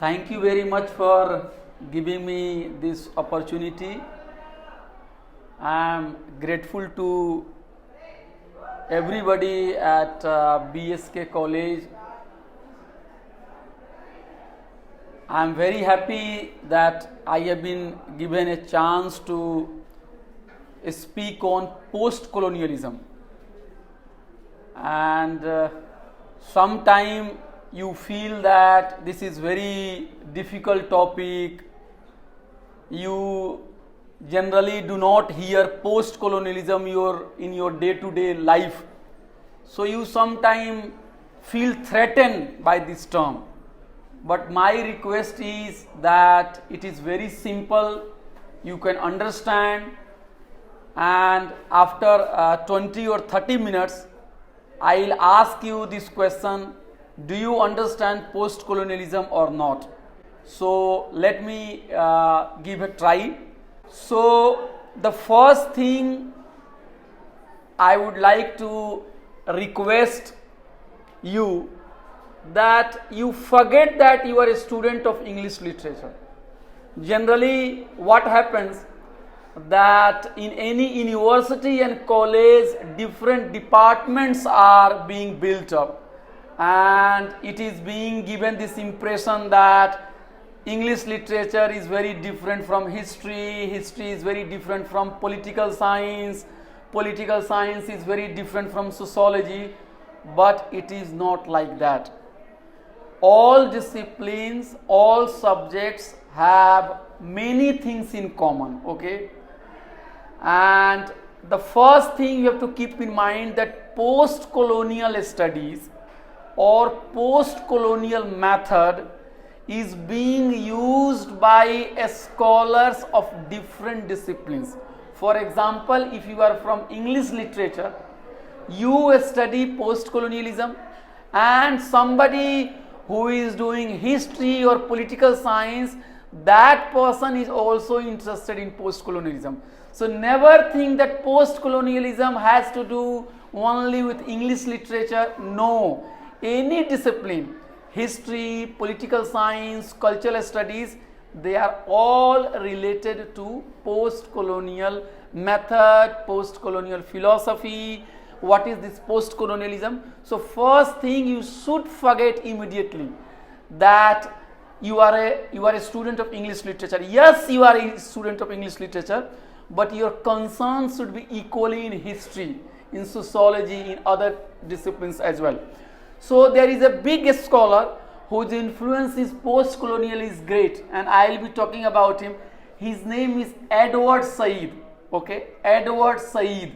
Thank you very much for giving me this opportunity. I am grateful to everybody at BSK College. I am very happy that I have been given a chance to speak on post-colonialism. And sometime you feel that this is very difficult topic. You generally do not hear post-colonialism in your day-to-day life. So you sometime feel threatened by this term. But my request is that it is very simple, you can understand, and after 20 or 30 minutes, I will ask you this question: do you understand post-colonialism or not? So let me give a try. So the first thing I would like to request you that you forget that you are a student of English literature. Generally what happens that in any university and college different departments are being built up, and it is being given this impression that English literature is very different from history, history is very different from political science is very different from sociology, but it is not like that. All disciplines, all subjects have many things in common, okay? And the first thing you have to keep in mind that post-colonial studies or post-colonial method is being used by scholars of different disciplines. For example, if you are from English literature, you study post-colonialism, and somebody who is doing history or political science, that person is also interested in post-colonialism. So never think that post-colonialism has to do only with English literature. No, any discipline, history, political science, cultural studies, they are all related to post-colonial method, post-colonial philosophy. What is this post-colonialism? So first thing you should forget immediately that you are a student of English literature. Yes, you are a student of English literature, but your concerns should be equally in history, in sociology, in other disciplines as well. So there is a big scholar whose influence is post-colonial is great, and I will be talking about him. His name is Edward Said. Okay, Edward Said.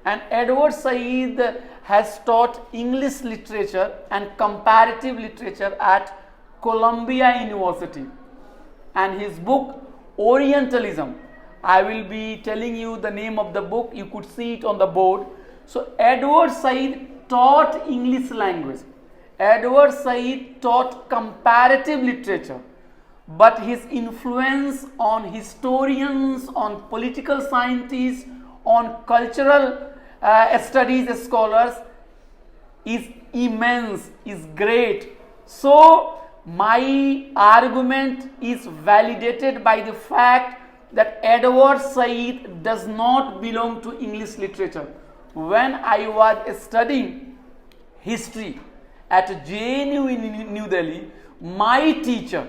And Edward Said has taught English literature and comparative literature at Columbia University. And his book Orientalism, I will be telling you the name of the book, you could see it on the board. So Edward Said taught English language. Edward Said taught comparative literature, but his influence on historians, on political scientists, on cultural studies scholars is immense, is great. So my argument is validated by the fact that Edward Said does not belong to English literature. When I was studying history at JNU in New Delhi, my teacher,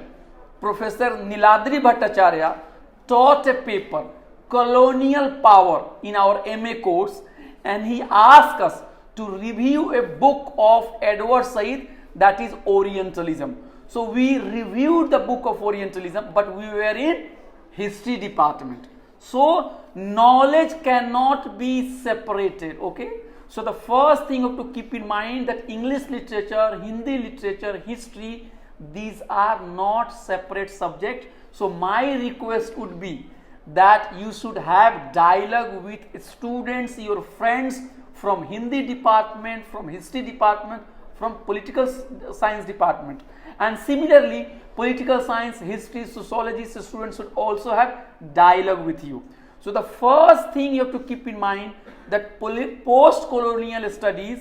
Professor Niladri Bhattacharya, taught a paper, Colonial Power, in our MA course, and he asked us to review a book of Edward Said, that is Orientalism. So we reviewed the book of Orientalism, but we were in history department. So knowledge cannot be separated, okay? So the first thing you have to keep in mind that English literature, Hindi literature, history, these are not separate subjects. So my request would be that you should have dialogue with students, your friends from Hindi department, from history department, from political science department. And similarly, political science, history, sociology students should also have dialogue with you. So the first thing you have to keep in mind that post-colonial studies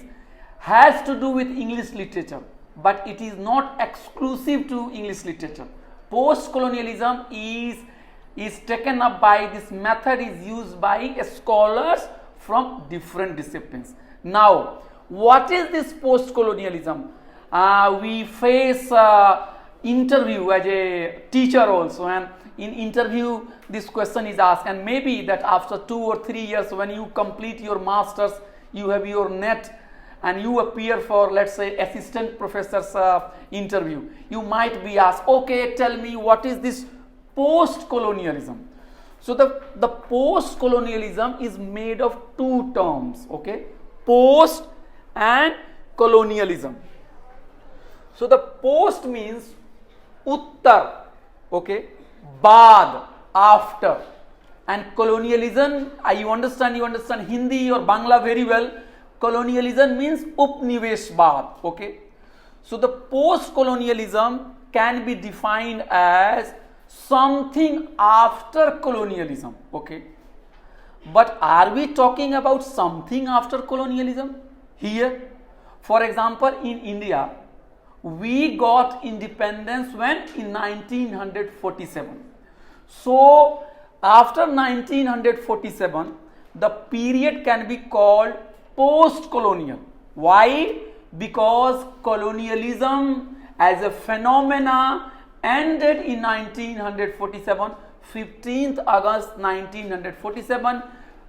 has to do with English literature, but it is not exclusive to English literature. Post-colonialism is taken up by, this method is used by scholars from different disciplines. Now, what is this post-colonialism? We face interview as a teacher also, and in interview this question is asked, and maybe that after 2 or 3 years when you complete your masters, you have your net and you appear for, let's say, assistant professor's interview, you might be asked, okay, tell me what is this post-colonialism. So the post-colonialism is made of 2 terms, okay, post and colonialism. So the post means uttar, okay, baad, after, and colonialism, you understand Hindi or Bangla very well. Colonialism means upnivesh baad, okay. So the post-colonialism can be defined as something after colonialism, okay. But are we talking about something after colonialism here? For example, in India, we got independence when? In 1947. So after 1947, the period can be called post-colonial. Why? Because colonialism as a phenomena ended in 1947, 15th August 1947.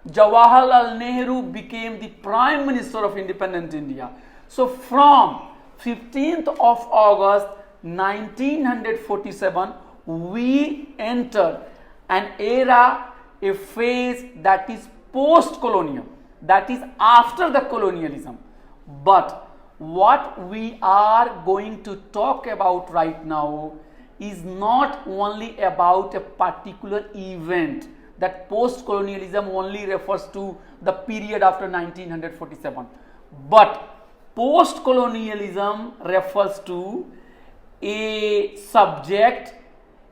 Jawaharlal Nehru became the Prime Minister of independent India. So from 15th of August 1947, we entered an era, a phase that is post-colonial, that is after the colonialism. But what we are going to talk about right now is not only about a particular event, that post-colonialism only refers to the period after 1947, but post-colonialism refers to a subject,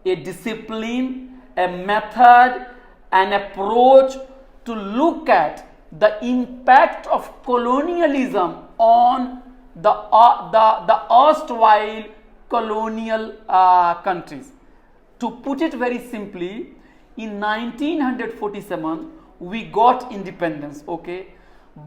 a discipline, a method, an approach to look at the impact of colonialism on the erstwhile colonial countries. To put it very simply, in 1947 we got independence, okay,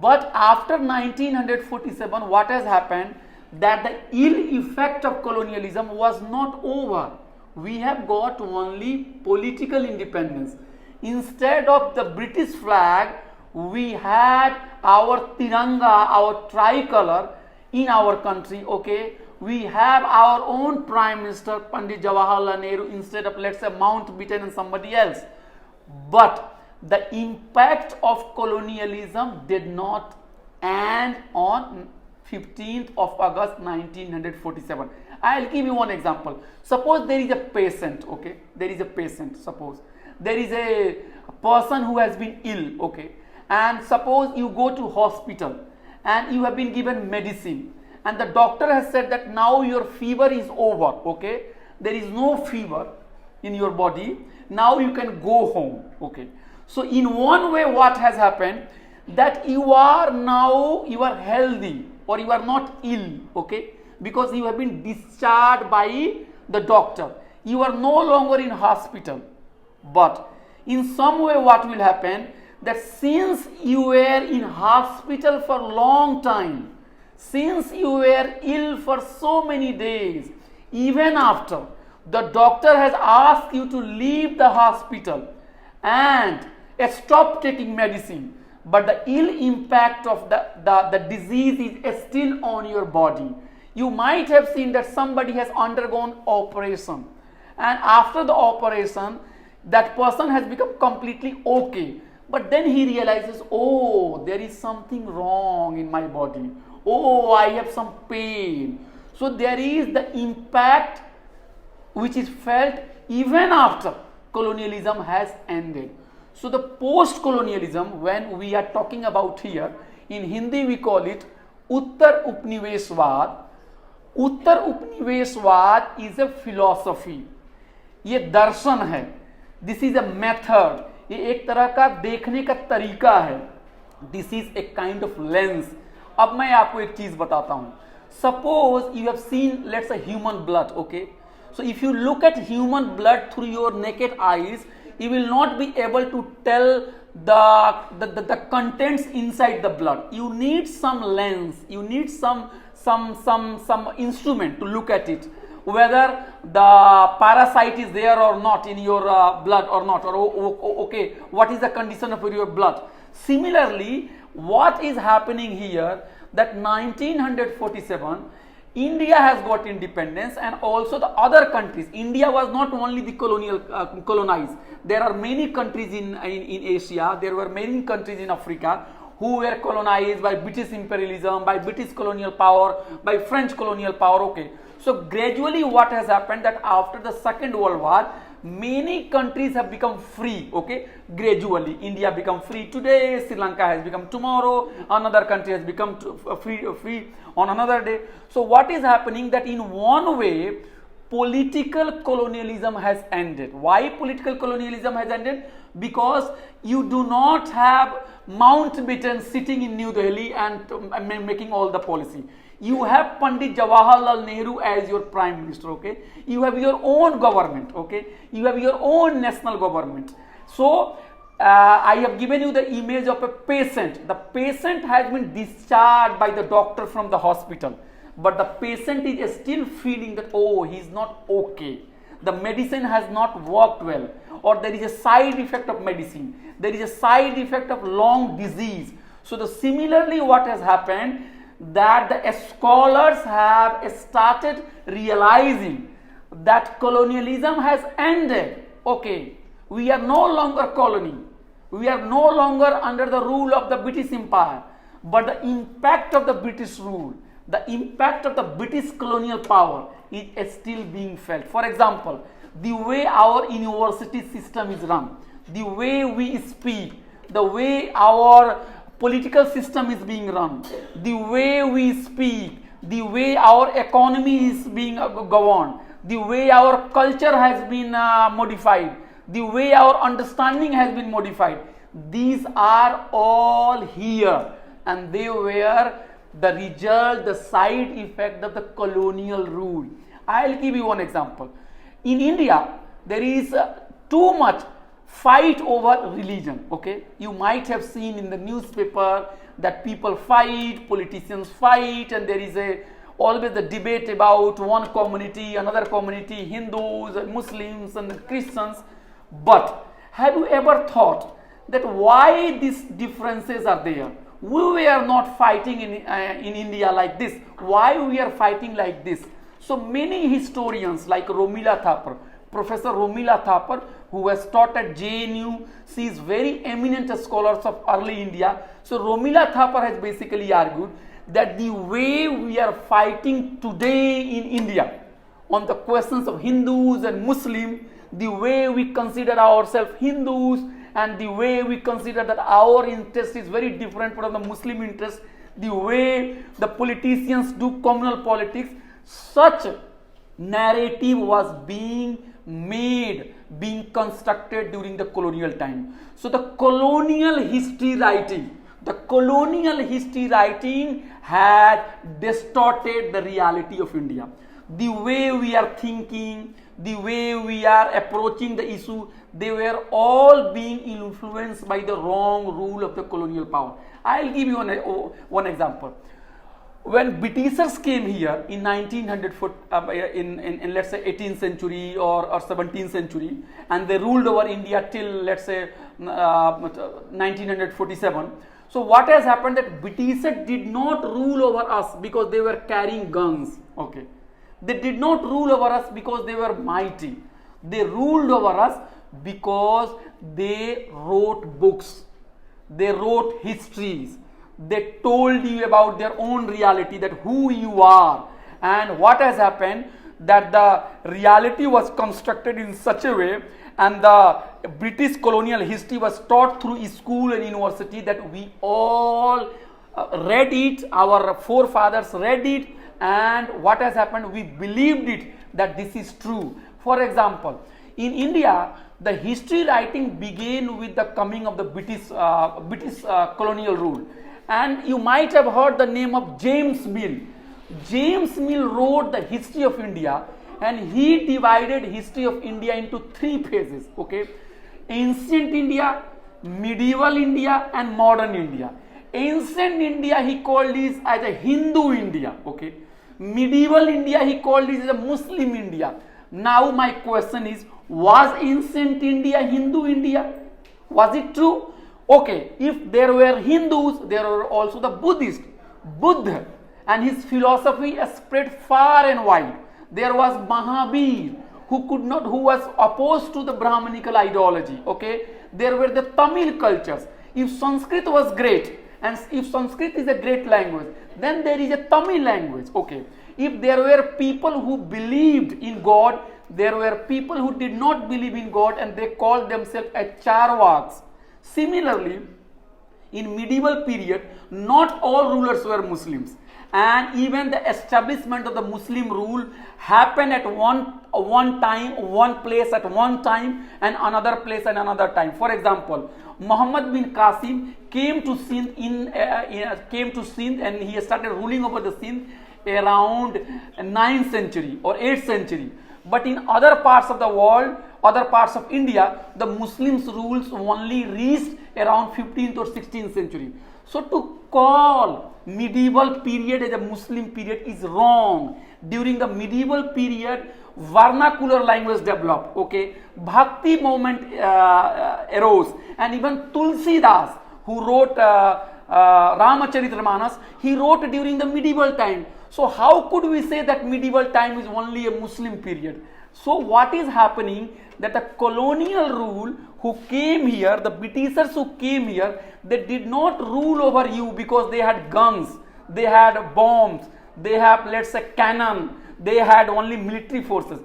but after 1947 what has happened, that the ill effect of colonialism was not over. We have got only political independence. Instead of the British flag, we had our tiranga, our tricolor in our country, okay. We have our own Prime Minister, Pandit Jawaharlal Nehru, instead of, let's say, Mountbatten and somebody else. But the impact of colonialism did not end on 15th of August 1947. I'll give you one example. Suppose there is a patient, okay, there is a patient, suppose there is a person who has been ill, okay, and suppose you go to hospital and you have been given medicine and the doctor has said that now your fever is over, okay, there is no fever in your body, now you can go home, okay. So in one way what has happened, that you are healthy or you are not ill, okay, because you have been discharged by the doctor, you are no longer in hospital. But in some way what will happen, that since you were in hospital for a long time, since you were ill for so many days, even after the doctor has asked you to leave the hospital and stop taking medicine, but the ill impact of the disease is still on your body. You might have seen that somebody has undergone operation, and after the operation that person has become completely okay, but then he realizes, oh, there is something wrong in my body, oh, I have some pain. So there is the impact which is felt even after colonialism has ended. So the post-colonialism, when we are talking about here, in Hindi we call it Uttar Upniveshwad. Uttar Upniveshwad is a philosophy, ये दर्शन है, this is a method, ये एक तरह का देखने का तरीका है, this is a kind of lens. अब मैं आपको एक चीज बताता हूं. Suppose you have seen, let's say, human blood, okay. So if you look at human blood through your naked eyes, you will not be able to tell the contents inside the blood. You need some lens, you need some instrument to look at it, whether the parasite is there or not in your blood or not, or okay, what is the condition of your blood. Similarly, what is happening here, that 1947 India has got independence, and also the other countries. India was not only the colonized. There are many countries in Asia, there were many countries in Africa who were colonized by British imperialism, by British colonial power, by French colonial power, okay. So gradually what has happened, that after the Second World War, many countries have become free, okay. Gradually India become free today, Sri Lanka has become tomorrow, another country has become free on another day. So what is happening, that in one way political colonialism has ended. Why political colonialism has ended? Because you do not have Mountbatten sitting in New Delhi and making all the policy. You have Pandit Jawaharlal Nehru as your prime minister, okay. You have your own government, okay. You have your own national government. So I have given you the image of a patient. The patient has been discharged by the doctor from the hospital, but the patient is still feeling that, oh, he is not okay. The medicine has not worked well, or there is a side effect of medicine. There is a side effect of long disease. So similarly what has happened, that the scholars have started realizing that colonialism has ended. Okay, we are no longer colony. We are no longer under the rule of the British Empire, but the impact of the British rule, the impact of the British colonial power is still being felt. For example, the way our university system is run, the way we speak, the way our political system is being run, the way we speak, the way our economy is being governed, the way our culture has been modified, the way our understanding has been modified. These are all here, and they were the result, the side effect of the colonial rule. I'll give you one example. In India, there is too much fight over religion, okay. You might have seen in the newspaper that people fight, politicians fight, and there is always the debate about one community, another community, Hindus and Muslims and Christians. But have you ever thought that why these differences are there? We were not fighting in India like this. Why we are fighting like this? So many historians like Romila Thapar, Professor Romila Thapar, who has taught at JNU, she is very eminent scholars of early India. So Romila Thapar has basically argued that the way we are fighting today in India on the questions of Hindus and Muslims, the way we consider ourselves Hindus, and the way we consider that our interest is very different from the Muslim interest, the way the politicians do communal politics, such narrative was being made, being constructed during the colonial time. So the colonial history writing had distorted the reality of India. The way we are thinking, the way we are approaching the issue, they were all being influenced by the wrong rule of the colonial power. I'll give you one example. When Britishers came here in 1900, in let's say 18th century or 17th century, and they ruled over India till let's say 1947. So what has happened, that Britishers did not rule over us because they were carrying guns. Okay, they did not rule over us because they were mighty. They ruled over us because they wrote books, they wrote histories, they told you about their own reality, that who you are. And what has happened, that the reality was constructed in such a way, and the British colonial history was taught through school and university, that we all read it, our forefathers read it, and what has happened, we believed it, that this is true. For example, in India, the history writing began with the coming of the British colonial rule. And you might have heard the name of James Mill. James Mill wrote the history of India, and he divided history of India into three phases. Okay, ancient India, medieval India, and modern India. Ancient India he called this as a Hindu India. Okay, medieval India he called this as a Muslim India. Now my question is, was ancient India Hindu India? Was it true? Okay, if there were Hindus, there were also the Buddhists. Buddha and his philosophy spread far and wide. There was Mahavir, who was opposed to the Brahmanical ideology. Okay, there were the Tamil cultures. If Sanskrit was great, and if Sanskrit is a great language, then there is a Tamil language. Okay, if there were people who believed in God, there were people who did not believe in God, and they called themselves as Charvaks. Similarly, in medieval period, not all rulers were Muslims, and even the establishment of the Muslim rule happened at one time, one place at one time, and another place at another time. For example, Muhammad bin Qasim came to Sindh and he started ruling over the Sindh around 9th century or 8th century. But in other parts of the world, other parts of India, the Muslims' rules only reached around 15th or 16th century. So to call medieval period as a Muslim period is wrong. During the medieval period, vernacular language developed. Okay, Bhakti movement arose, and even Tulsidas, who wrote Ramacharitra he wrote during the medieval time. So how could we say that medieval time is only a Muslim period? So what is happening, that the colonial rule who came here, the Britishers who came here, they did not rule over you because they had guns, they had bombs, they have, let's say, cannon, they had only military forces,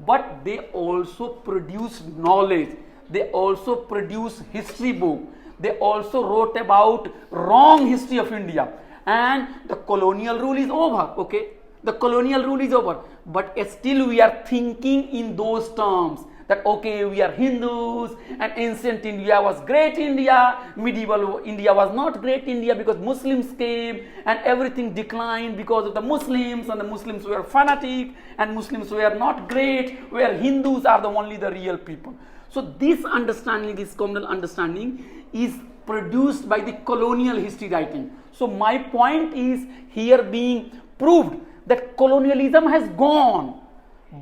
but they also produced knowledge, they also produced history book, they also wrote about wrong history of India. And the colonial rule is over. Okay, the colonial rule is over, but still we are thinking in those terms that okay, we are Hindus and ancient India was great India, medieval India was not great India because Muslims came and everything declined because of the Muslims, and the Muslims were fanatic and Muslims were not great, where Hindus are the only the real people. So this understanding, this communal understanding is produced by the colonial history writing. So my point is here being proved that colonialism has gone,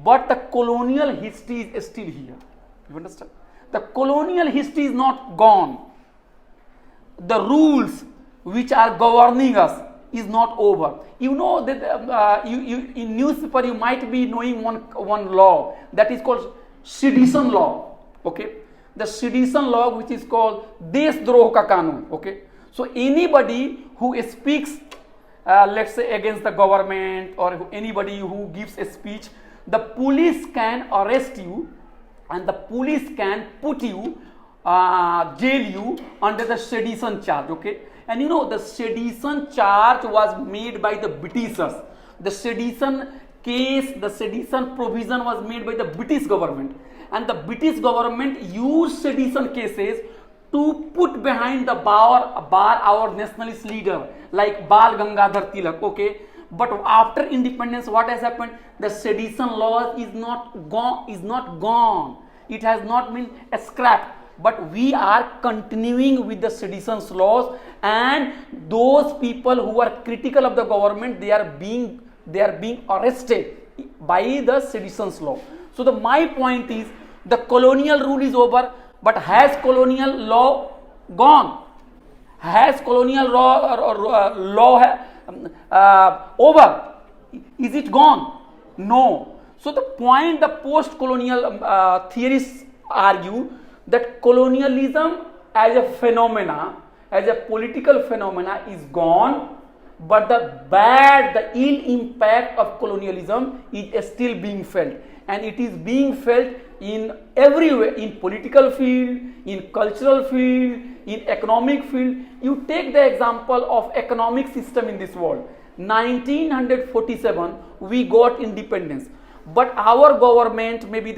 but the colonial history is still here. You understand? The colonial history is not gone. The rules which are governing us is not over. You know that in newspaper you might be knowing one law that is called sedition law. Okay, the sedition law which is called Deshdroh ka Kanun. Okay, so anybody who speaks let's say against the government, or anybody who gives a speech, the police can arrest you and the police can put you jail you under the sedition charge. Okay, and you know the sedition charge was made by the Britishers. The sedition case, the sedition provision was made by the British government, and the British government used sedition cases to put behind the bar our nationalist leader like Bal Gangadhar Tilak. Okay, but after independence, what has happened? The sedition law is not gone. It has not been scrapped, but we are continuing with the sedition laws, and those people who are critical of the government, they are being arrested by the sedition law. So my point is, the colonial rule is over, but has colonial law gone? Has colonial law over? Is it gone? No. So the point the post-colonial theorists argue that colonialism as a phenomena, as a political phenomena is gone, but the ill impact of colonialism is still being felt, and it is being felt in everywhere, in political field, in cultural field, in economic field. You take the example of economic system in this world. 1947 we got independence, but our government maybe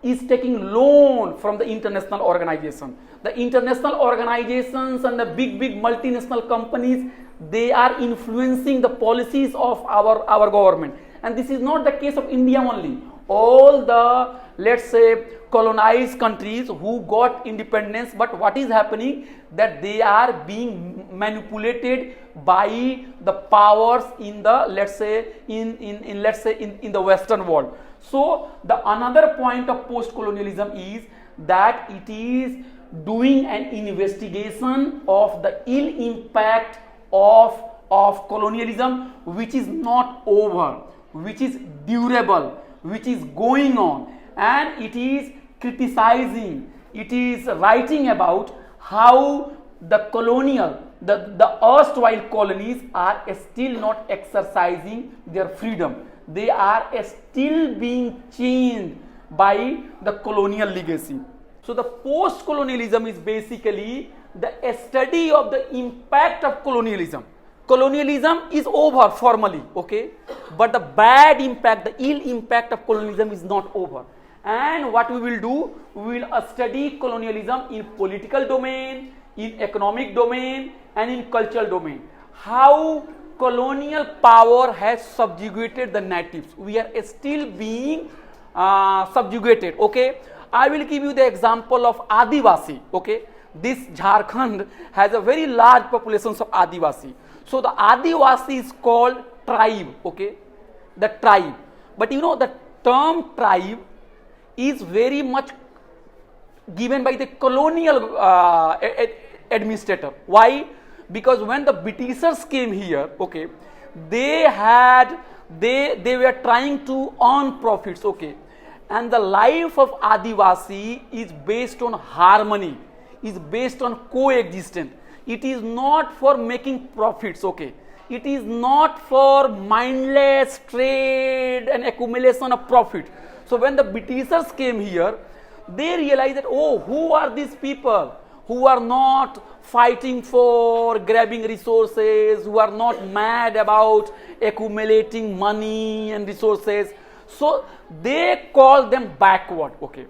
is taking loan from the international organization. The international organizations and the big multinational companies, they are influencing the policies of our government. And this is not the case of India only. All the, let's say, colonized countries who got independence, but what is happening, that they are being manipulated by the powers in the, let's say, in the Western world. So the another point of post-colonialism is that it is doing an investigation of the ill impact of colonialism, which is not over, which is durable, which is going on, and it is criticizing, it is writing about how the colonial, the erstwhile colonies are still not exercising their freedom. They are still being chained by the colonial legacy. So the post-colonialism is basically the study of the impact of colonialism. Colonialism is over formally, okay, but the bad impact, the ill impact of colonialism is not over. And what we will do, we will study colonialism in political domain, in economic domain, and in cultural domain. How colonial power has subjugated the natives. We are still being subjugated, okay. I will give you the example of Adivasi, okay. This Jharkhand has a very large population of Adivasi. So the Adivasi is called tribe, okay, the tribe. But you know, the term tribe is very much given by the colonial administrator. Why? Because when the Britishers came here, okay, they were trying to earn profits, okay, and the life of Adivasi is based on harmony, is based on coexistence. It is not for making profits, okay. It is not for mindless trade and accumulation of profit. So when the Britishers came here, they realized that, oh, who are these people who are not fighting for grabbing resources, who are not mad about accumulating money and resources. So they call them backward, okay.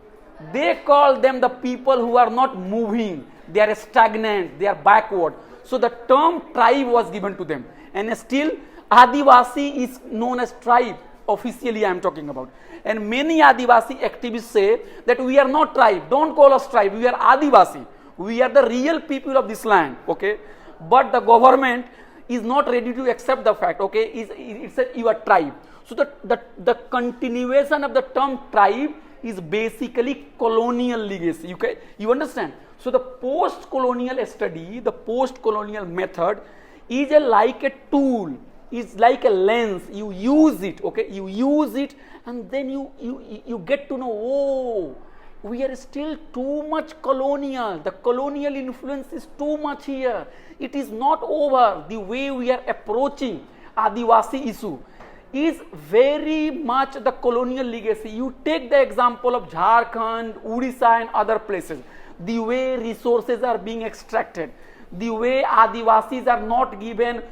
They call them the people who are not moving, they are stagnant, they are backward. So the term tribe was given to them, and still Adivasi is known as tribe. Officially I am talking about. And many Adivasi activists say that we are not tribe, don't call us tribe, we are Adivasi. We are the real people of this land, okay. But the government is not ready to accept the fact, okay. It said you are tribe. So the continuation of the term tribe is basically colonial legacy, okay. You understand? So the post-colonial study, the post-colonial method is like a tool, is like a lens. You use it, okay. You use it, and then you get to know, oh, we are still too much colonial. The colonial influence is too much here. It is not over. The way we are approaching Adivasi issue is very much the colonial legacy. You take the example of Jharkhand, Odisha and other places. The way resources are being extracted, the way Adivasis are not given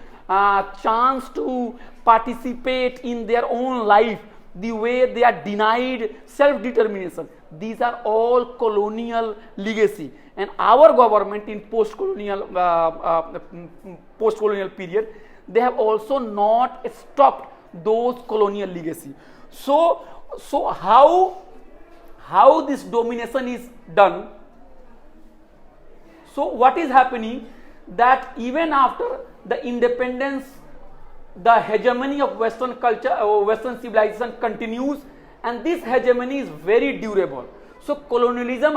chance to participate in their own life, the way they are denied self-determination. These are all colonial legacy. And our government in post-colonial period, they have also not stopped those colonial legacy. So how this domination is done? So what is happening, that even after the independence, the hegemony of Western culture or Western civilization continues, and this hegemony is very durable. So colonialism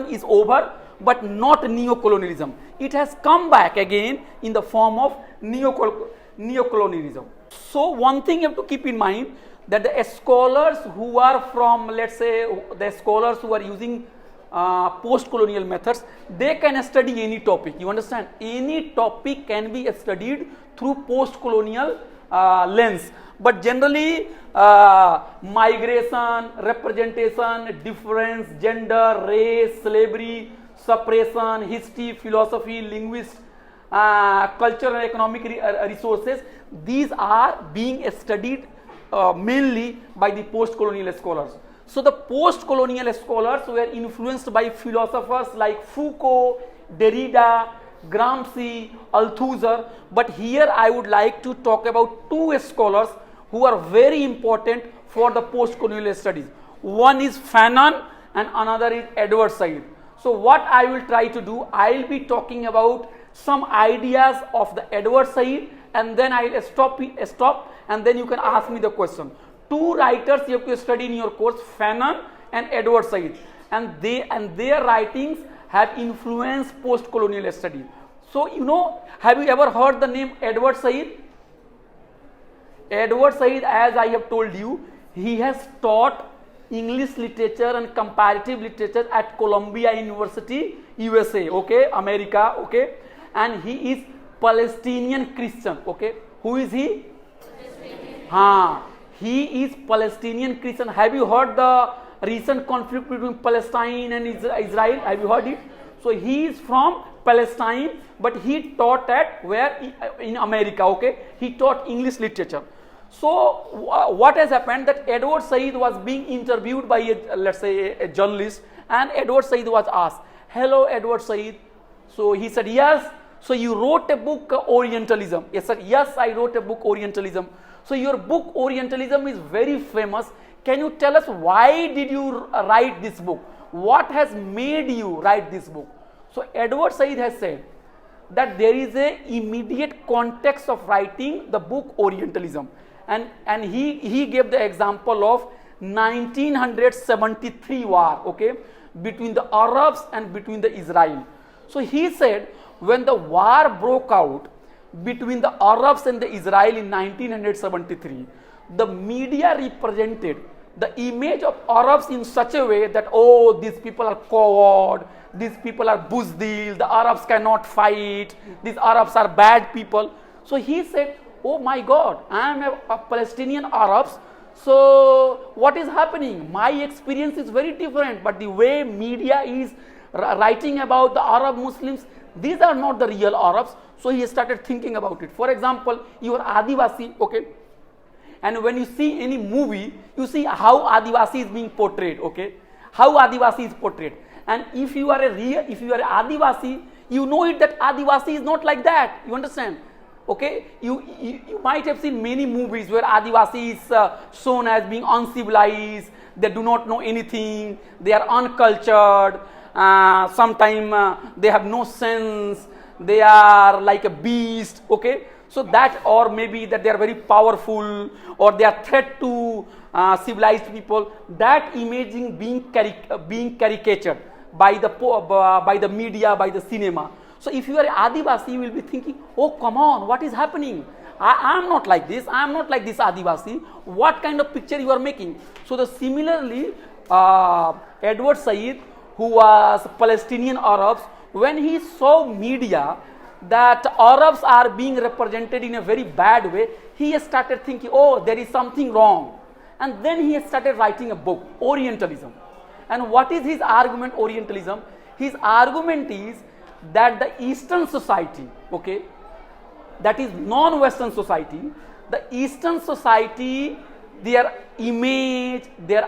is over, but not neo-colonialism. It has come back again in the form of neo-colonialism. So one thing you have to keep in mind, that the scholars who are from, let's say, the scholars who are using post-colonial methods, they can study any topic. You understand? Any topic can be studied through post-colonial lens. But generally, migration, representation, difference, gender, race, slavery, suppression, history, philosophy, linguistics, cultural and economic resources, these are being studied mainly by the post-colonial scholars. So the post-colonial scholars were influenced by philosophers like Foucault, Derrida, Gramsci, Althusser, but here I would like to talk about two scholars who are very important for the post-colonial studies. One is Fanon and another is Edward Said. So what I will try to do, I will be talking about some ideas of the Edward Said, and then I will stop and then you can ask me the question. Two writers you have to study in your course, Fanon and Edward Said, and their writings have influenced post-colonial studies. So have you ever heard the name Edward Said? Edward Said, as I have told you, he has taught English literature and comparative literature at Columbia University, USA, okay, America, okay, and he is Palestinian Christian, okay. Who is he? He is Palestinian Christian. Have you heard the recent conflict between Palestine and Israel? Have you heard it? So he is from Palestine, but he taught at where? In America, okay. He taught English literature. So what has happened, that Edward Said was being interviewed by let's say a journalist, and Edward Said was asked, "Hello Edward Said." So he said, "Yes, so you wrote a book, Orientalism." He said, "Yes, I wrote a book, Orientalism. So your book Orientalism is very famous. Can you tell us why did you write this book? What has made you write this book?" So Edward Said has said that there is a immediate context of writing the book Orientalism, and he gave the example of 1973 war, okay, between the Arabs and between the Israel. So he said when the war broke out between the Arabs and the Israel in 1973, the media represented the image of Arabs in such a way that, oh, these people are coward, these people are buzdil, the Arabs cannot fight, these Arabs are bad people. So he said, oh my God, I am a Palestinian Arab, so what is happening? My experience is very different, but the way media is writing about the Arab Muslims, these are not the real Arabs. So he started thinking about it. For example, you are Adivasi, okay, and when you see any movie, you see how Adivasi is being portrayed, okay, how Adivasi is portrayed. And if you are a Adivasi, you know it that Adivasi is not like that. You understand? Okay, you might have seen many movies where Adivasi is shown as being uncivilized. They do not know anything. They are uncultured. Sometimes they have no sense. They are like a beast. Okay, so that, or maybe that they are very powerful, or they are threat to civilized people. That imaging being caricatured by the media, by the cinema. So if you are Adivasi, you will be thinking, oh come on, what is happening? I am not like this. I am not like this Adivasi. What kind of picture you are making? So similarly, Edward Said, who was Palestinian Arabs, when he saw media that Arabs are being represented in a very bad way, he started thinking, oh, there is something wrong. And then he started writing a book, Orientalism. And what is his argument, Orientalism? His argument is that the Eastern society, okay, that is non-Western society, the Eastern society, their image, their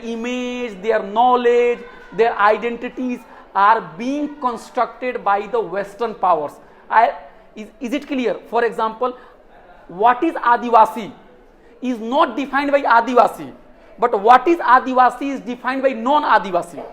image, their knowledge, their identities are being constructed by the Western powers. Is it clear? For example, what is Adivasi is not defined by Adivasi, but what is Adivasi is defined by non-Adivasi.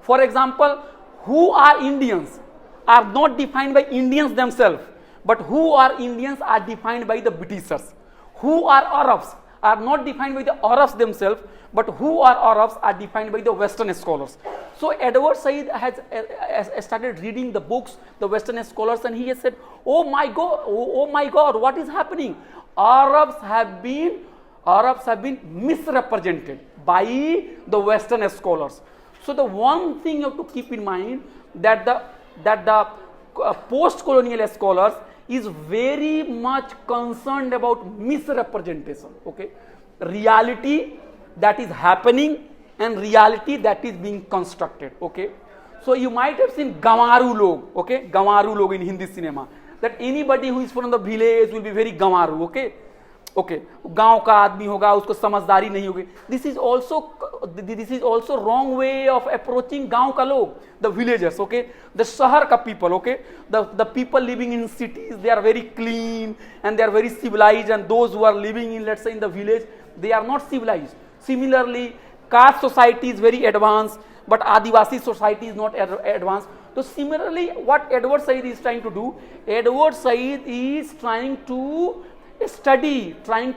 For example, who are Indians are not defined by Indians themselves, but who are Indians are defined by the Britishers. Who are Arabs are not defined by the Arabs themselves, but who are Arabs are defined by the Western scholars. So Edward Said has started reading the books, the Western scholars, and he has said, oh my God, what is happening? Arabs have been misrepresented by the Western scholars. So the one thing you have to keep in mind that the post-colonial scholars is very much concerned about misrepresentation. Okay, reality that is happening and reality that is being constructed. Okay, so you might have seen Gamaru log. Okay, Gamaru log in Hindi cinema. That anybody who is from the village will be very Gamaru. Okay, okay गांव का आदमी होगा, उसको समझदारी नहीं होगी. This is also wrong way of approaching गांव का लोग, द विलेजर्स. ओके द शहर का people, okay the people living in cities, they are very clean and they are very civilised, and those who are living in let's say in the village, they are not civilized. Similarly, caste society is very advanced, but Adivasi society is not advanced. So similarly, what Edward Said is trying to do, Edward Said is trying to study, trying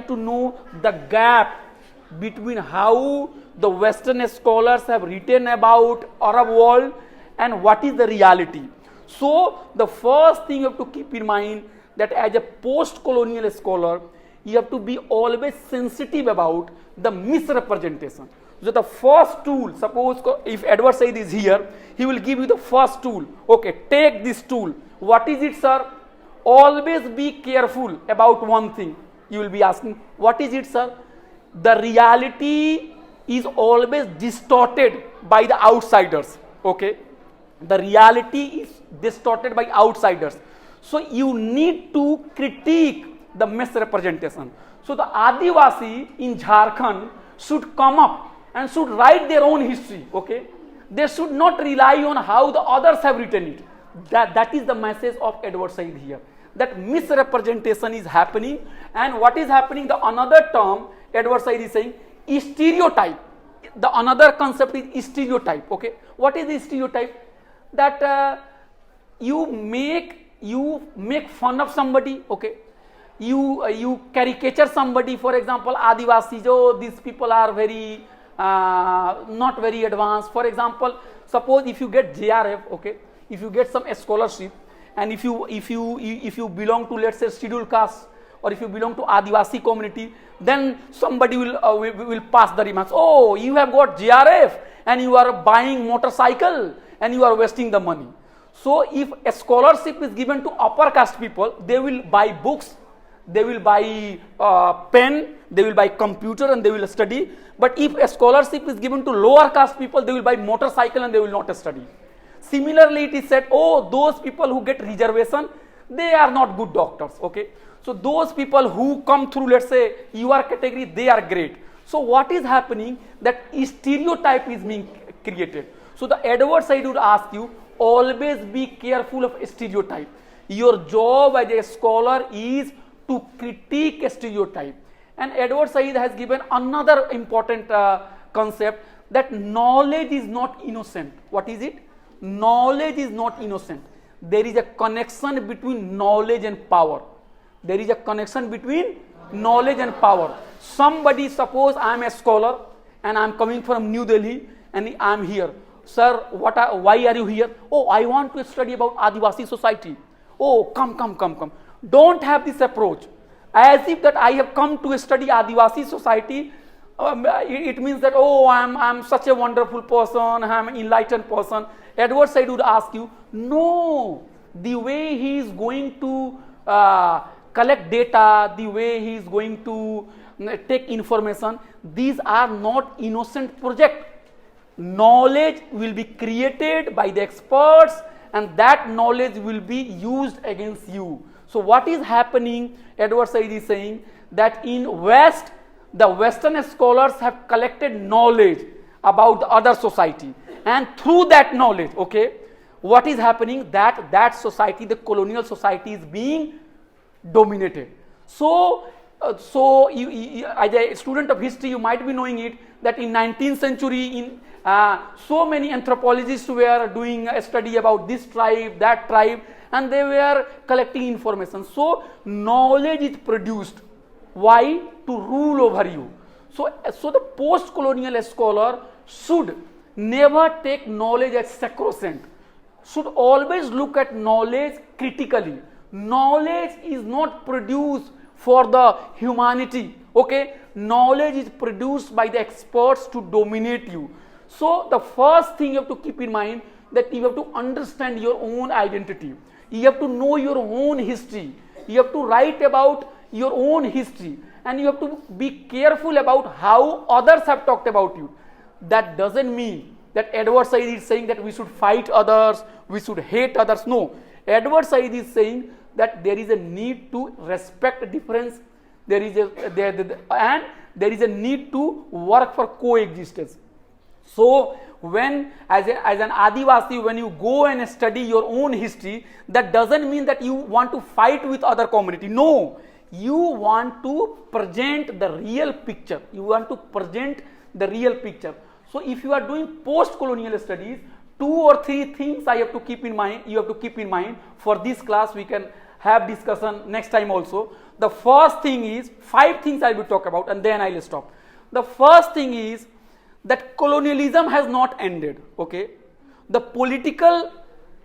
to know the gap between how the Western scholars have written about Arab world and what is the reality. So the first thing you have to keep in mind that as a post-colonial scholar, you have to be always sensitive about the misrepresentation. So the first tool, suppose if Edward Said is here, he will give you the first tool. Okay, take this tool. What is it, sir? Always be careful about one thing. You will be asking, what is it, sir? The reality is always distorted by the outsiders. Okay, the reality is distorted by outsiders. So you need to critique the misrepresentation. So the Adivasi in Jharkhand should come up and should write their own history. Okay, they should not rely on how the others have written it. That is the message of Edward Said here, that misrepresentation is happening. And what is happening, the another term Edward Said is saying, stereotype. The another concept is stereotype. Okay, what is the stereotype? That you make fun of somebody. Okay, you caricature somebody. For example, Adivasi, these people are very not very advanced. For example, suppose if you get JRF, okay, if you get some scholarship, and if you belong to, let's say, scheduled caste, or if you belong to Adivasi community, then somebody will pass the remarks, oh, you have got JRF and you are buying motorcycle and you are wasting the money. So if a scholarship is given to upper caste people, they will buy books, they will buy pen, they will buy computer, and they will study. But if a scholarship is given to lower caste people, they will buy motorcycle and they will not study. Similarly, it is said, oh, those people who get reservation, they are not good doctors. Okay, so those people who come through, let's say, your category, they are great. So what is happening, that stereotype is being created. So the Edward Said would ask you, always be careful of stereotype. Your job as a scholar is to critique a stereotype. And Edward Said has given another important concept, that knowledge is not innocent. What is it? Knowledge is not innocent. There is a connection between knowledge and power. There is a connection between knowledge and power. Somebody, suppose I am a scholar and I am coming from New Delhi and I am here. Sir, why are you here? Oh, I want to study about Adivasi society. Oh, come. Don't have this approach as if that I have come to study Adivasi society. It means that, oh, I'm such a wonderful person, I'm an enlightened person. Edward Said would ask you, no, the way he is going to collect data, the way he is going to take information, these are not innocent projects. Knowledge will be created by the experts, and that knowledge will be used against you. So what is happening, Edward Said is saying, that in West, the Western scholars have collected knowledge about the other society, and through that knowledge, okay, what is happening, that society, the colonial society, is being dominated. So you, as a student of history, you might be knowing it, that in 19th century, so many anthropologists were doing a study about this tribe, that tribe, and they were collecting information. So knowledge is produced. Why? To rule over you. So the post-colonial scholar should never take knowledge as sacrosanct. Should always look at knowledge critically. Knowledge is not produced for the humanity. Okay, knowledge is produced by the experts to dominate you. So the first thing you have to keep in mind, that you have to understand your own identity. You have to know your own history. You have to write about your own history, and you have to be careful about how others have talked about you. That doesn't mean that Edward Said is saying that we should fight others, we should hate others. No, Edward Said is saying that there is a need to respect difference, there is and there is a need to work for coexistence. So when as an Adivasi, when you go and study your own history, that doesn't mean that you want to fight with other community. No, you want to present the real picture. You want to present the real picture. So if you are doing post-colonial studies, 2 or 3 things I have to keep in mind. You have to keep in mind for this class. We can have discussion next time also. The first thing is 5 things I will talk about, and then I will stop. The first thing is that colonialism has not ended. Okay, the political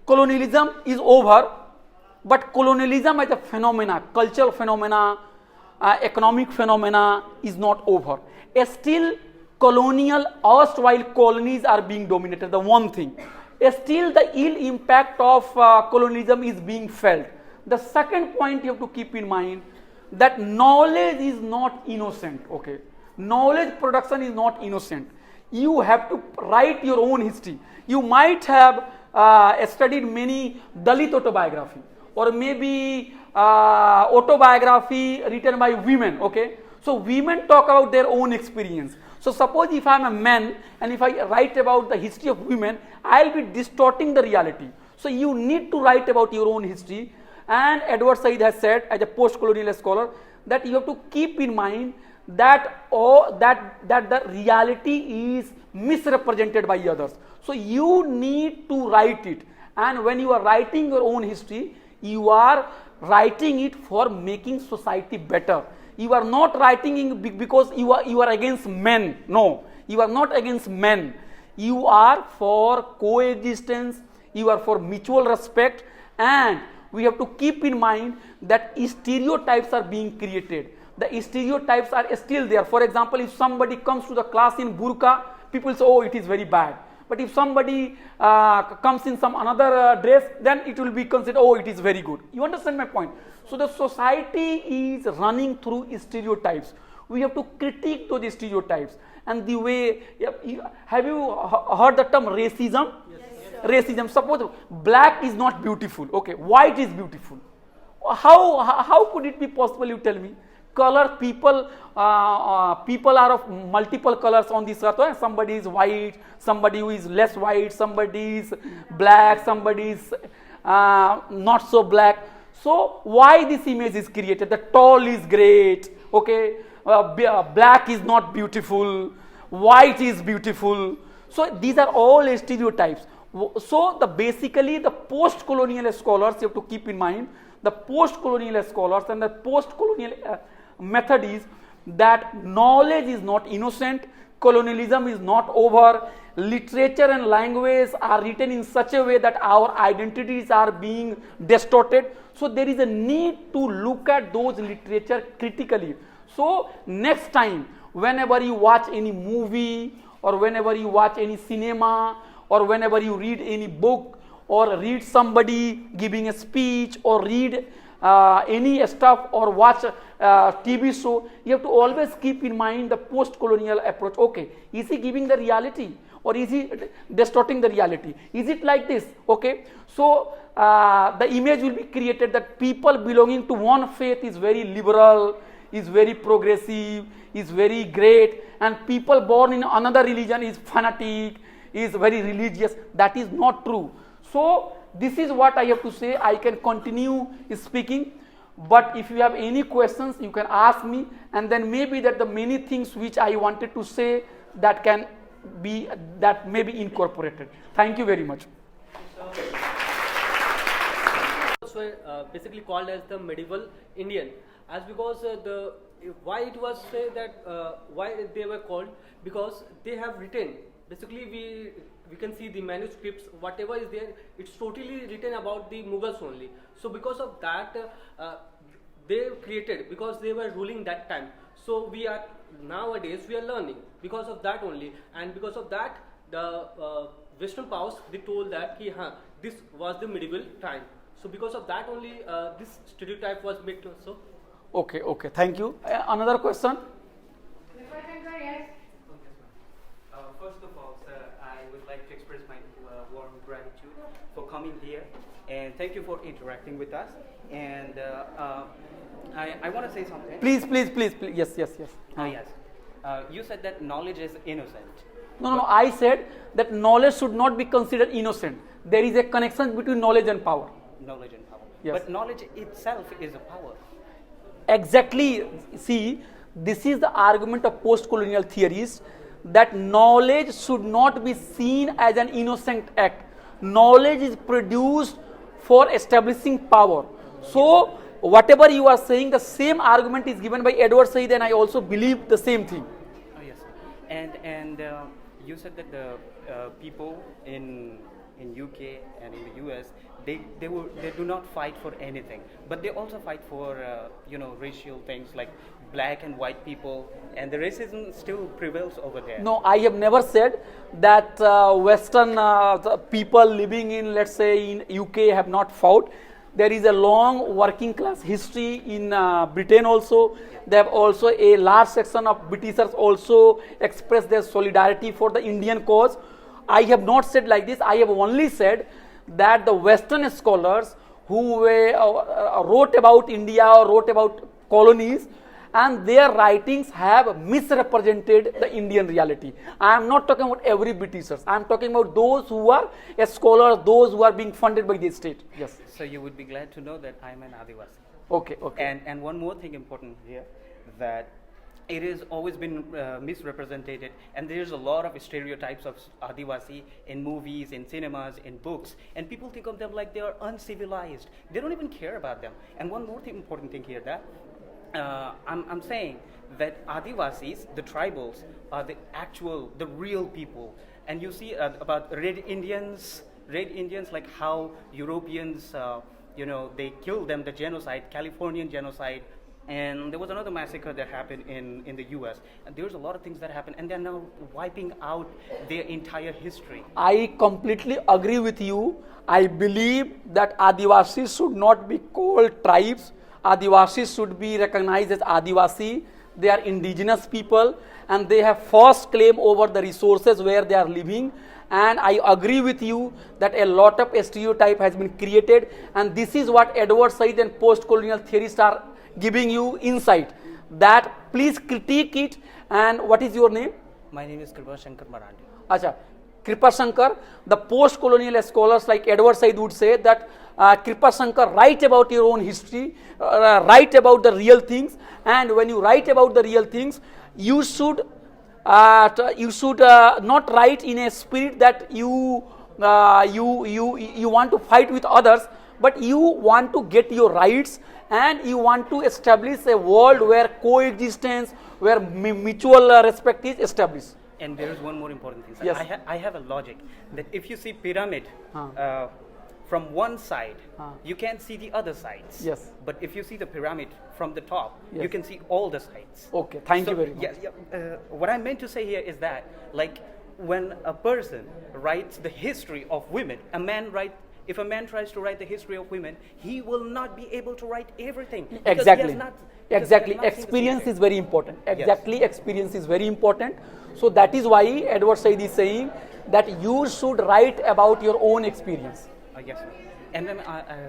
colonialism is over, but colonialism as a phenomena, cultural phenomena, economic phenomena is not over. Still colonial, erstwhile colonies are being dominated, the one thing. Still the ill impact of colonialism is being felt. The second point you have to keep in mind, that knowledge is not innocent. Okay, knowledge production is not innocent. You have to write your own history. You might have studied many Dalit autobiography, or maybe autobiography written by women. Okay, so women talk about their own experience. So suppose if I am a man and if I write about the history of women, I will be distorting the reality. So you need to write about your own history. And Edward Said has said, as a post-colonial scholar, that you have to keep in mind that that the reality is misrepresented by others. So you need to write it. And when you are writing your own history, you are writing it for making society better. You are not writing it because you are against men. No, you are not against men. You are for coexistence. You are for mutual respect. And we have to keep in mind that stereotypes are being created. The stereotypes are still there. For example, if somebody comes to the class in burqa, people say, oh, it is very bad. But if somebody comes in some another dress, then it will be considered, oh, it is very good. You understand my point? So the society is running through stereotypes. We have to critique those stereotypes. And the way, have you heard the term racism? Yes. Racism. Suppose black is not beautiful. Okay, white is beautiful. How could it be possible, you tell me? Color, people are of multiple colors on this earth. Somebody is white, somebody who is less white, somebody is black, somebody is not so black. So why this image is created? The tall is great, okay, black is not beautiful, white is beautiful. So these are all stereotypes. So basically the post-colonial scholars, you have to keep in mind, the post-colonial scholars and the post-colonial method is that knowledge is not innocent, colonialism is not over, literature and language are written in such a way that our identities are being distorted. So there is a need to look at those literature critically. So next time, whenever you watch any movie, or whenever you watch any cinema, or whenever you read any book, or read somebody giving a speech, or read any stuff, or watch a TV show, you have to always keep in mind the post-colonial approach. Okay, is he giving the reality, or is he distorting the reality? Is it like this? Okay, so the image will be created that people belonging to one faith is very liberal, is very progressive, is very great, and people born in another religion is fanatic, is very religious. That is not true. So this is what I have to say. I can continue speaking, but if you have any questions, you can ask me, and then maybe that the many things which I wanted to say that may be incorporated. Thank you very much. Basically called as the medieval Indian, as because why it was said that why they were called, because they have written. Basically, we can see the manuscripts, whatever is there, it's totally written about the Mughals only. So because of that, they created, because they were ruling that time. So nowadays we are learning because of that only, and because of that, the Western powers, they told that this was the medieval time. So because of that only, this stereotype was made. So. Okay. Thank you. Another question. First of all, sir, I would like to express my warm gratitude for coming here, and thank you for interacting with us. and I want to say something. Please. Yes. Yes. You said that knowledge is innocent. No. I said that knowledge should not be considered innocent. There is a connection between knowledge and power. Knowledge and power. Yes. But knowledge itself is a power. Exactly. See, this is the argument of post-colonial theorists, that knowledge should not be seen as an innocent act. Knowledge is produced for establishing power. So, whatever you are saying, the same argument is given by Edward Said, and I also believe the same thing. Oh yes, and you said that the people in UK and in the US they do not fight for anything, but they also fight for racial things like black and white people, and the racism still prevails over there. No, I have never said that Western the people living in, let's say, in UK have not fought. There is a long working class history in Britain also. They have also a large section of Britishers also expressed their solidarity for the Indian cause. I have not said like this. I have only said that the Western scholars who wrote about India or wrote about colonies, and their writings have misrepresented the Indian reality. I am not talking about every Britishers. I am talking about those who are scholars, those who are being funded by the state. Yes. So you would be glad to know that I am an Adivasi. Okay. And one more thing important here, that it has always been misrepresented, and there's a lot of stereotypes of Adivasi in movies, in cinemas, in books, and people think of them like they are uncivilized. They don't even care about them. And one more important thing here, that I'm saying that Adivasis, the tribals, are the real people. And you see about Red Indians, like how Europeans, they killed them, the genocide, Californian genocide. And there was another massacre that happened in the US. And there's a lot of things that happened, and they're now wiping out their entire history. I completely agree with you. I believe that Adivasis should not be called tribes. Adivasis should be recognized as Adivasi. They are indigenous people, and they have first claim over the resources where they are living. And I agree with you that a lot of stereotype has been created, and this is what Edward Said and post-colonial theorists are giving you insight. That please critique it. And what is your name? My name is Kripa Shankar Marandi. Acha, Kripa Shankar. The post-colonial scholars like Edward Said would say that Kripa Shankar, write about your own history, write about the real things, and when you write about the real things, you should not write in a spirit that you want to fight with others, but you want to get your rights, and you want to establish a world where coexistence, where mutual respect is established. And there is one more important thing, sir. Yes. I have a logic that if you see pyramid from one side, you can't see the other sides. Yes. But if you see the pyramid from the top, yes, you can see all the sides. Okay, thank you very much. What I meant to say here is that, like, when a person writes the history of women, if a man tries to write the history of women, he will not be able to write everything. Exactly. Experience is very important. Exactly, yes. Experience is very important. So that is why Edward Said is saying that you should write about your own experience. Yes, sir. And then,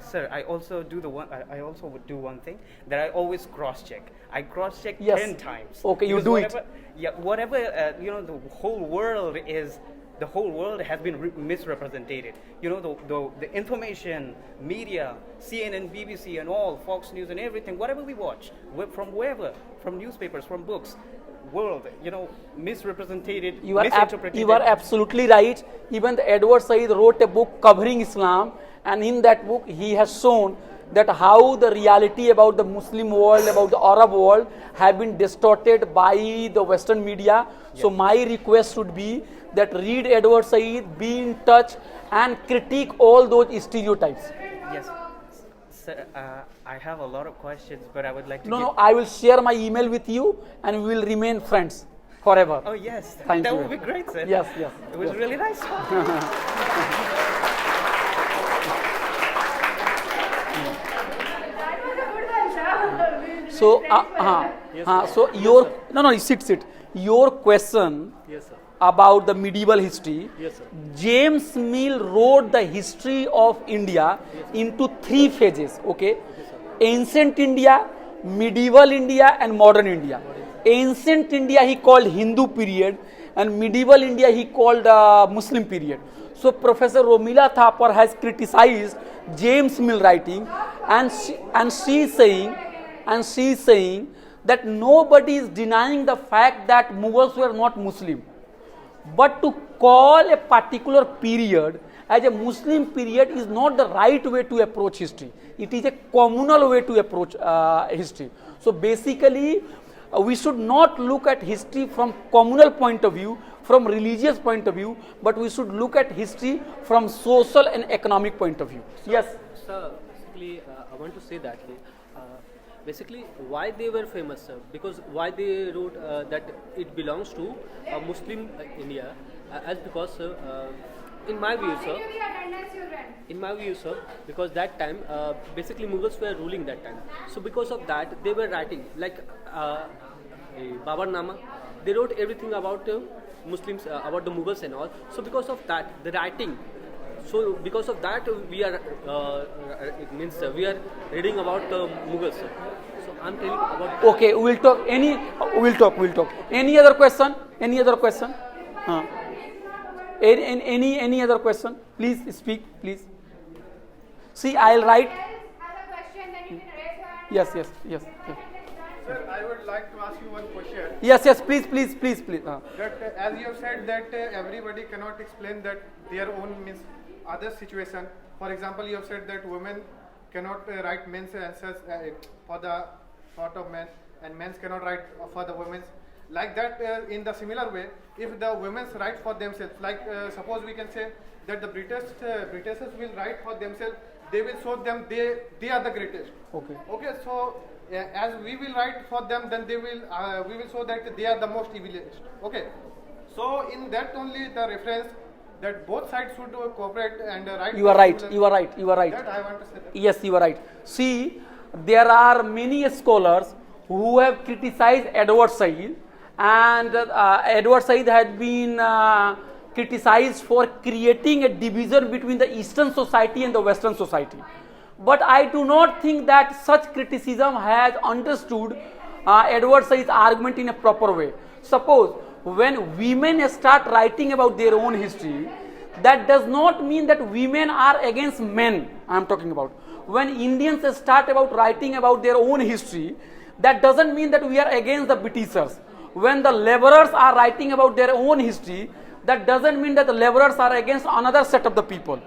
sir, I also would do one thing, that I always cross-check. I cross-check 10 times. Okay, you do it. Yeah, whatever the whole world has been misrepresented. The information, media, CNN, BBC, and all, Fox News, and everything, whatever we watch, from wherever, from newspapers, from books, world, misrepresented, misinterpreted. You are absolutely right. Even Edward Said wrote a book covering Islam, and in that book he has shown that how the reality about the Muslim world, about the Arab world, have been distorted by the Western media. Yes. So my request should be that read Edward Said, be in touch, and critique all those stereotypes. Yes. Sir, I have a lot of questions, but I would like to... No, I will share my email with you, and we will remain friends forever. Oh, yes. Thank you. That would be great, sir. Yes. It was really nice. So, sit. Your question, yes, sir, about the medieval history. Yes, sir. James Mill wrote the history of India into 3 phases. Okay. Yes, sir. ancient India, medieval India and modern India. Ancient India he called Hindu period and medieval India he called Muslim period. So Professor Romila Thapar has criticized James Mill writing and she is saying that nobody is denying the fact that Mughals were not Muslim. But to call a particular period as a Muslim period is not the right way to approach history. It is a communal way to approach history. So basically, we should not look at history from communal point of view, from religious point of view, but we should look at history from social and economic point of view. Yes? Sir, basically, I want to say that basically why they were famous, sir, because why they wrote that it belongs to Muslim India, as because in my view, sir, because that time basically Mughals were ruling that time. So because of that, they were writing like Babarnama. They wrote everything about Muslims, about the Mughals and all. So because of that, the writing. So because of that, we are it means we are reading about the Mughals. Sir. So I'm telling about. Okay, we'll talk. We'll talk. Any other question? Any other question? Any other question? Please speak. Please. See, I'll write. Yes. Sir, I would like to ask you one question. Yes. Please. That as you have said that everybody cannot explain that their own means other situation. For example, you have said that women cannot write men's answers for the thought of men, and men cannot write for the women's. Like that, in the similar way, if the women's write for themselves, like suppose we can say that the Britishers will write for themselves, they will show them they are the greatest. Okay. So as we will write for them, then they will we will show that they are the most evilest. Okay. So in that only the reference that both sides should cooperate and write. You are right. That I want to say that. Yes, you are right. See, there are many scholars who have criticized Edward Said, and Edward Said had been criticized for creating a division between the Eastern society and the Western society. But I do not think that such criticism has understood Edward Said's argument in a proper way. Suppose when women start writing about their own history, that does not mean that women are against men. I am talking about. When Indians start about writing about their own history, that doesn't mean that we are against the Britishers. When the laborers are writing about their own history, that doesn't mean that the laborers are against another set of the people.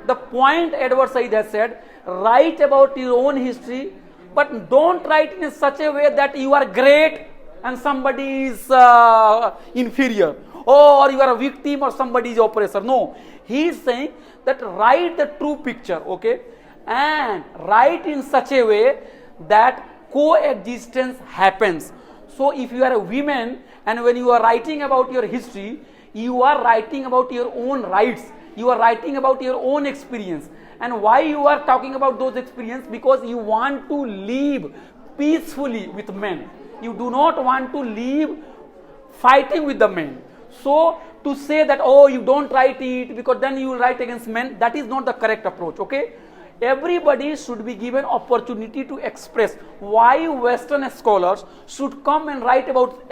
The point Edward Said has said, write about your own history, but don't write in such a way that you are great and somebody is inferior, or you are a victim or somebody is oppressor. No, he is saying that write the true picture, okay, and write in such a way that coexistence happens. So if you are a woman and when you are writing about your history, you are writing about your own rights, you are writing about your own experience. And why you are talking about those experiences? Because you want to live peacefully with men. You do not want to live fighting with the men. So to say that, oh, you don't write it because then you will write against men, that is not the correct approach, okay? Everybody should be given opportunity to express why Western scholars should come and write about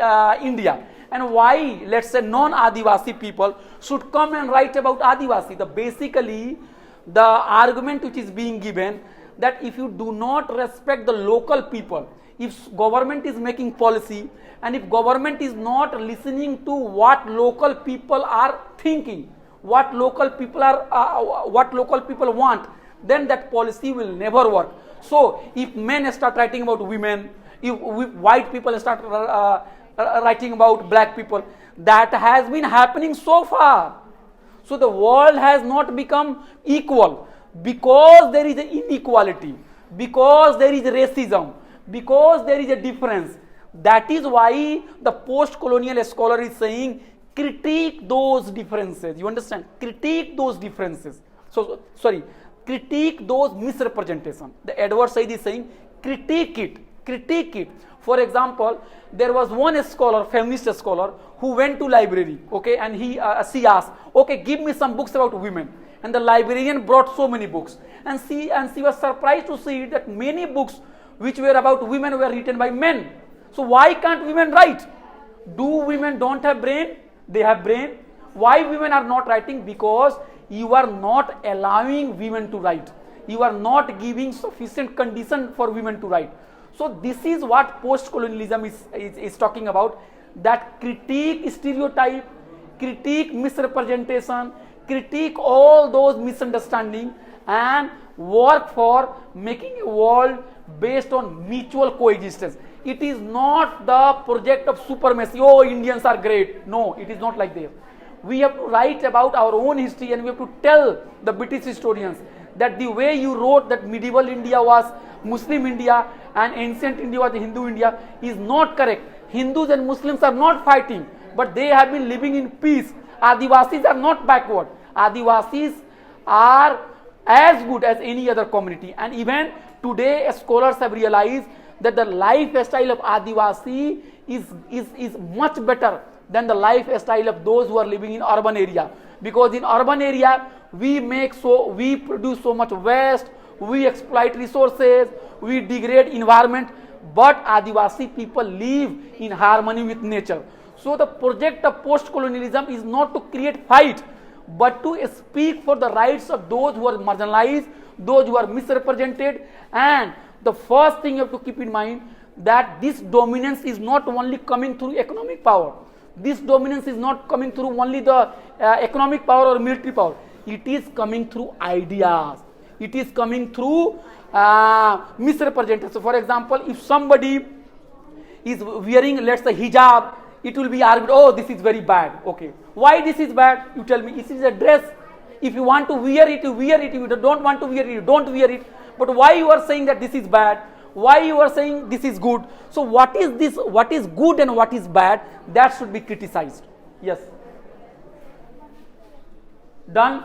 India, and why, let's say, non-Adivasi people should come and write about Adivasi. Basically, the argument which is being given that if you do not respect the local people, if government is making policy and if government is not listening to what local people are thinking, what local people want, then that policy will never work. So if men start writing about women, if white people start writing about black people, that has been happening so far. So the world has not become equal because there is an inequality, because there is racism, because there is a difference. That is why the post-colonial scholar is saying critique those differences. You understand? Critique those differences. Critique those misrepresentations. The Edward Said is saying critique it. For example, there was one scholar, feminist scholar, who went to library, okay, and she asked, okay, give me some books about women. And the librarian brought so many books, and she was surprised to see that many books which were about women were written by men. So why can't women write? Do women don't have brain? They have brain. Why women are not writing? Because you are not allowing women to write. You are not giving sufficient condition for women to write. So this is what post-colonialism is talking about, that critique stereotype, critique misrepresentation, critique all those misunderstandings, and work for making a world based on mutual coexistence. It is not the project of supremacy. Oh, Indians are great. No, it is not like this. We have to write about our own history, and we have to tell the British historians that the way you wrote that medieval India was Muslim India and ancient India was Hindu India is not correct. Hindus and Muslims are not fighting, but they have been living in peace. Adivasis are not backward. Adivasis are as good as any other community. And even today, scholars have realized that the lifestyle of Adivasi is much better than the lifestyle of those who are living in urban area. Because in urban area, we produce so much waste, we exploit resources, we degrade environment, but Adivasi people live in harmony with nature. So the project of post-colonialism is not to create fight, but to speak for the rights of those who are marginalized, those who are misrepresented. And the first thing you have to keep in mind, that this dominance is not only coming through economic power. This dominance is not coming through only the economic power or military power. It is coming through ideas. It is coming through misrepresentation. So for example, if somebody is wearing, let's say, hijab, it will be argued, oh, this is very bad. Okay. Why this is bad? You tell me. This is a dress. If you want to wear it, you wear it. If you don't want to wear it, you don't wear it. But why you are saying that this is bad? Why you are saying this is good? So what is this? What is good and what is bad? That should be criticized. Yes. Done.